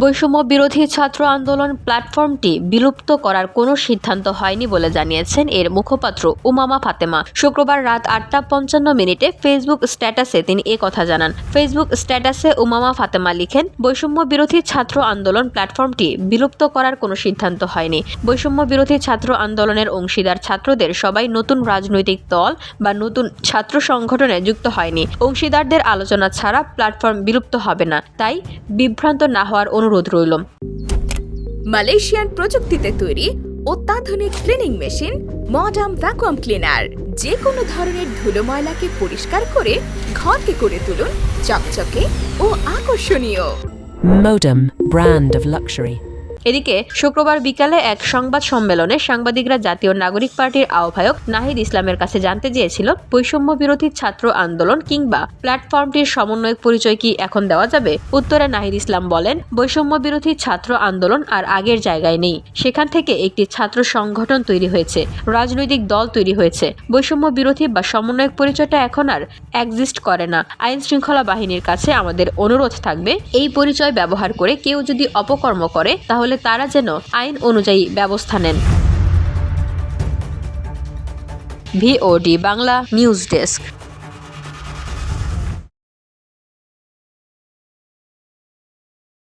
বৈষম্য বিরোধী ছাত্র আন্দোলন প্ল্যাটফর্মটি বিলুপ্ত করার কোনো সিদ্ধান্ত হয়নি বলে জানিয়েছেন এর মুখপাত্র উমামা ফাতেমা। শুক্রবার রাত ৮টা ৫৫ ফেসবুক স্ট্যাটাসে তিনি কথা জানান। ফেসবুক স্ট্যাটাসে উমামা ফাতেমা লিখেন, বৈষম্য বিরোধী ছাত্র আন্দোলন প্ল্যাটফর্মটি বিলুপ্ত করার কোনো সিদ্ধান্ত হয়নি। বৈষম্য বিরোধী ছাত্র আন্দোলনের অংশীদার ছাত্রদের সবাই নতুন রাজনৈতিক দল বা নতুন ছাত্র সংগঠনে যুক্ত হয়নি। অংশীদারদের আলোচনা ছাড়া প্ল্যাটফর্ম বিলুপ্ত হবে না, তাই বিভ্রান্ত না হওয়ার অনুরোধ রইল। মালয়েশিয়ান প্রযুক্তিতে তৈরি অত্যাধুনিক cleaning machine modern vacuum cleaner যে কোনো ধরনের ধুলো ময়লাকে পরিষ্কার করে ঘরকে করে তুলুন চকচকে ও আকর্ষণীয়। Modem, brand of luxury. এদিকে শুক্রবার বিকালে এক সংবাদ সম্মেলনে সাংবাদিকরা জাতীয় নাগরিক পার্টির আহ্বায়ক নাহিদ ইসলামের কাছে জানতে চেয়েছিল, বৈষম্য বিরোধী ছাত্র আন্দোলন কিংবা প্ল্যাটফর্মটির সমন্বয়ক পরিচয় কি এখন দেওয়া যাবে? উত্তরে নাহিদ ইসলাম বলেন, বৈষম্য বিরোধী ছাত্র আন্দোলন আর আগের জায়গায় নেই। সেখান থেকে একটি ছাত্র সংগঠন তৈরি হয়েছে, রাজনৈতিক দল তৈরি হয়েছে। বৈষম্য বিরোধী বা সমন্বয়ক পরিচয়টা এখন আর এক্সিস্ট করে না। আইন শৃঙ্খলা বাহিনীর কাছে আমাদের অনুরোধ থাকবে, এই পরিচয় ব্যবহার করে কেউ যদি অপকর্ম করে তাহলে তারা যেন আইন অনুযায়ী ব্যবস্থা নেন। VOD Bangla news desk.